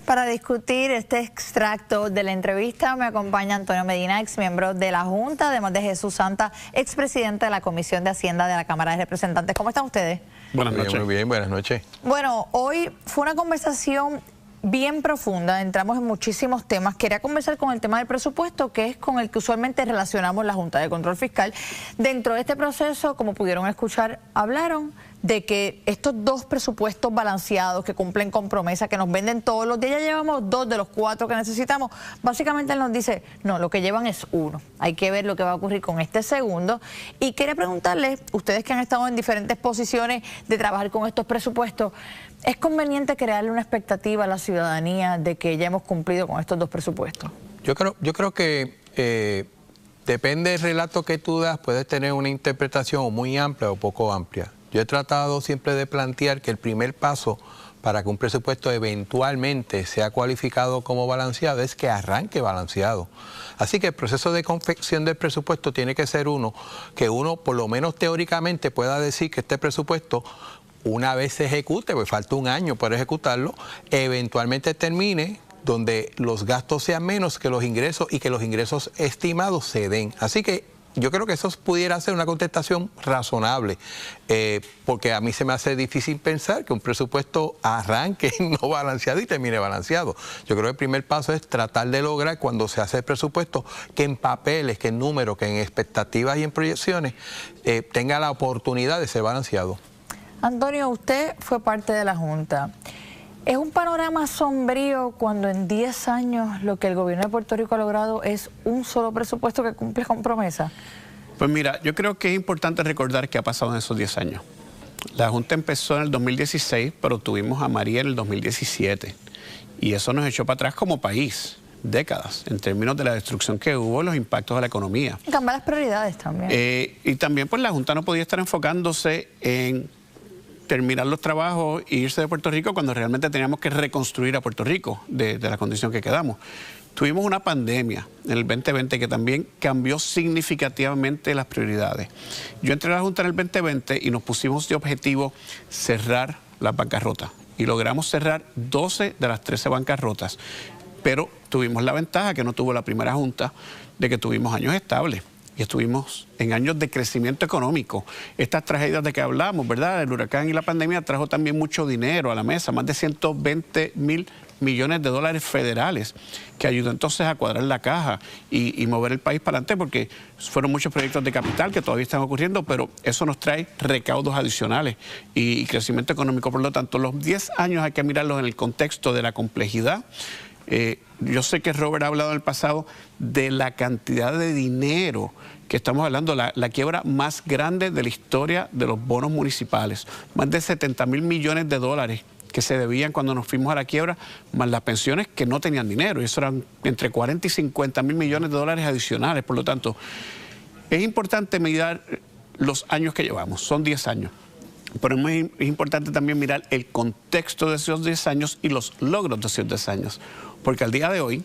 Para discutir este extracto de la entrevista me acompaña Antonio Medina, ex miembro de la Junta, además de Jesús Santa, expresidente de la Comisión de Hacienda de la Cámara de Representantes. ¿Cómo están ustedes? Buenas noches. Muy bien, buenas noches. Bueno, hoy fue una conversación bien profunda, entramos en muchísimos temas. Quería conversar con el tema del presupuesto, que es con el que usualmente relacionamos la Junta de Control Fiscal. Dentro de este proceso, como pudieron escuchar, hablaron de que estos dos presupuestos balanceados que cumplen con promesa, que nos venden todos los días, ya llevamos 2 de los 4 que necesitamos. Básicamente él nos dice, no, lo que llevan es 1. Hay que ver lo que va a ocurrir con este segundo. Y quería preguntarles, ustedes que han estado en diferentes posiciones de trabajar con estos presupuestos, ¿es conveniente crearle una expectativa a la ciudadanía de que ya hemos cumplido con estos dos presupuestos? Yo creo que depende del relato que tú das, puedes tener una interpretación muy amplia o poco amplia. Yo he tratado siempre de plantear que el primer paso para que un presupuesto eventualmente sea cualificado como balanceado es que arranque balanceado. Así que el proceso de confección del presupuesto tiene que ser que uno por lo menos teóricamente pueda decir que este presupuesto, una vez se ejecute, pues falta un año para ejecutarlo, eventualmente termine donde los gastos sean menos que los ingresos y que los ingresos estimados se den. Así que yo creo que eso pudiera ser una contestación razonable, porque a mí se me hace difícil pensar que un presupuesto arranque no balanceado y termine balanceado. Yo creo que el primer paso es tratar de lograr, cuando se hace el presupuesto, que en papeles, que en números, que en expectativas y en proyecciones tenga la oportunidad de ser balanceado. Antonio, usted fue parte de la Junta. ¿Es un panorama sombrío cuando en 10 años lo que el gobierno de Puerto Rico ha logrado es un solo presupuesto que cumple con promesa? Pues mira, yo creo que es importante recordar qué ha pasado en esos 10 años. La Junta empezó en el 2016, pero tuvimos a María en el 2017. Y eso nos echó para atrás como país, décadas, en términos de la destrucción que hubo, los impactos de la economía. Y cambiar las prioridades también. Y también pues la Junta no podía estar enfocándose en terminar los trabajos e irse de Puerto Rico cuando realmente teníamos que reconstruir a Puerto Rico de la condición que quedamos. Tuvimos una pandemia en el 2020 que también cambió significativamente las prioridades. Yo entré a la Junta en el 2020 y nos pusimos de objetivo cerrar las bancarrotas. Y logramos cerrar 12 de las 13 bancarrotas. Pero tuvimos la ventaja que no tuvo la primera Junta de que tuvimos años estables. Y estuvimos en años de crecimiento económico. Estas tragedias de que hablamos, ¿verdad? El huracán y la pandemia trajo también mucho dinero a la mesa, más de 120.000 millones de dólares federales, que ayudó entonces a cuadrar la caja y mover el país para adelante, porque fueron muchos proyectos de capital que todavía están ocurriendo, pero eso nos trae recaudos adicionales y crecimiento económico. Por lo tanto, los 10 años hay que mirarlos en el contexto de la complejidad. Yo sé que Robert ha hablado en el pasado de la cantidad de dinero que estamos hablando, la quiebra más grande de la historia de los bonos municipales. Más de 70.000 millones de dólares que se debían cuando nos fuimos a la quiebra, más las pensiones que no tenían dinero. Y eso eran entre 40 y 50.000 millones de dólares adicionales. Por lo tanto, es importante mirar los años que llevamos. Son 10 años. Pero es muy importante también mirar el contexto de esos 10 años y los logros de esos 10 años. Porque al día de hoy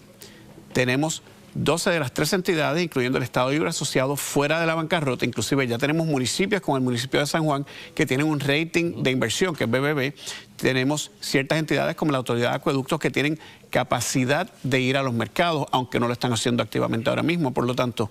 tenemos 12 de las 13 entidades, incluyendo el Estado Libre Asociado, fuera de la bancarrota. Inclusive ya tenemos municipios como el municipio de San Juan que tienen un rating de inversión, que es BBB. Tenemos ciertas entidades como la Autoridad de Acueductos que tienen capacidad de ir a los mercados, aunque no lo están haciendo activamente ahora mismo. Por lo tanto,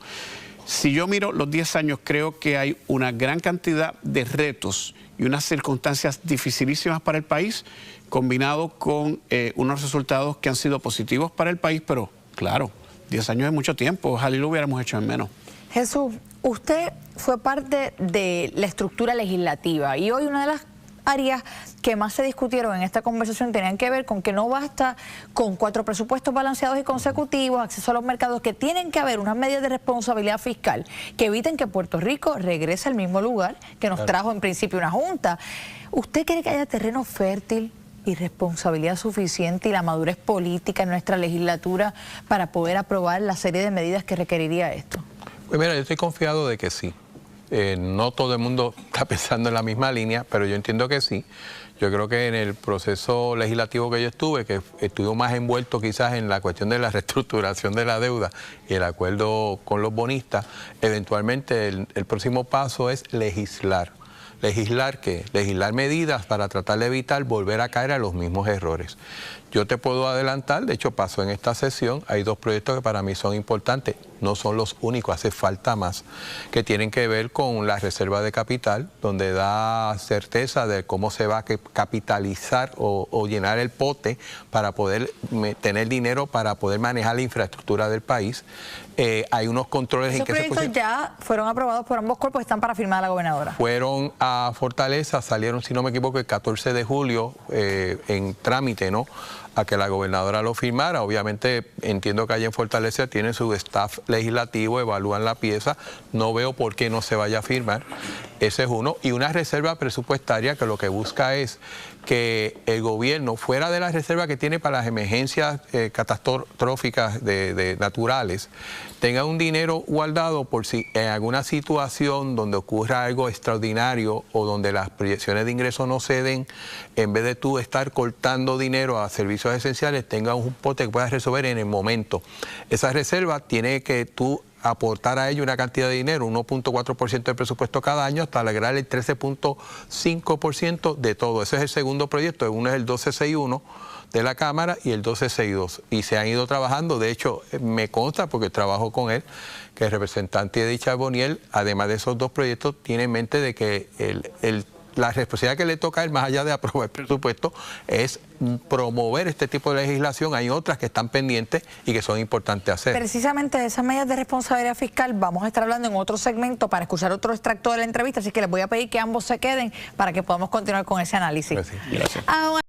si yo miro los 10 años, creo que hay una gran cantidad de retos y unas circunstancias dificilísimas para el país, combinado con unos resultados que han sido positivos para el país, pero claro, 10 años es mucho tiempo, ojalá lo hubiéramos hecho en menos. Jesús, usted fue parte de la estructura legislativa y hoy una de las áreas que más se discutieron en esta conversación tenían que ver con que no basta con 4 presupuestos balanceados y consecutivos, acceso a los mercados, que tienen que haber unas medidas de responsabilidad fiscal que eviten que Puerto Rico regrese al mismo lugar que nos trajo en principio una Junta. ¿Usted cree que haya terreno fértil y responsabilidad suficiente y la madurez política en nuestra legislatura para poder aprobar la serie de medidas que requeriría esto? Pues mira, yo estoy confiado de que sí. No todo el mundo está pensando en la misma línea, pero yo entiendo que sí. Yo creo que en el proceso legislativo que yo estuve, que estuve más envuelto quizás en la cuestión de la reestructuración de la deuda y el acuerdo con los bonistas, eventualmente el próximo paso es legislar. ¿Legislar qué? Legislar medidas para tratar de evitar volver a caer a los mismos errores. Yo te puedo adelantar, de hecho pasó en esta sesión, hay 2 proyectos que para mí son importantes, no son los únicos, hace falta más, que tienen que ver con la reserva de capital, donde da certeza de cómo se va a capitalizar o llenar el pote para poder tener dinero para poder manejar la infraestructura del país. Hay unos controles en que esos proyectos ya fueron aprobados por ambos cuerpos, están para firmar a la gobernadora. Fueron a Fortaleza, salieron, si no me equivoco, el 14 de julio en trámite, ¿no?, a que la gobernadora lo firmara. Obviamente entiendo que allá en Fortaleza tienen su staff legislativo, evalúan la pieza, no veo por qué no se vaya a firmar. Ese es uno. Y una reserva presupuestaria que lo que busca es que el gobierno, fuera de la reserva que tiene para las emergencias catastróficas naturales, tenga un dinero guardado por si en alguna situación donde ocurra algo extraordinario o donde las proyecciones de ingresos no se den, en vez de tú estar cortando dinero a servicios esenciales, tenga un pote que puedas resolver en el momento. Esa reserva tiene que tú aportar a ello una cantidad de dinero, 1.4% del presupuesto cada año, hasta lograr el 13.5% de todo. Ese es el segundo proyecto, uno es el 1261 de la Cámara y el 1262. Y se han ido trabajando, de hecho, me consta, porque trabajo con él, que el representante de Charboniel, además de esos 2 proyectos, tiene en mente de que la responsabilidad que le toca a él, más allá de aprobar el presupuesto, es promover este tipo de legislación. Hay otras que están pendientes y que son importantes hacer. Precisamente de esas medidas de responsabilidad fiscal vamos a estar hablando en otro segmento para escuchar otro extracto de la entrevista, así que les voy a pedir que ambos se queden para que podamos continuar con ese análisis. Gracias.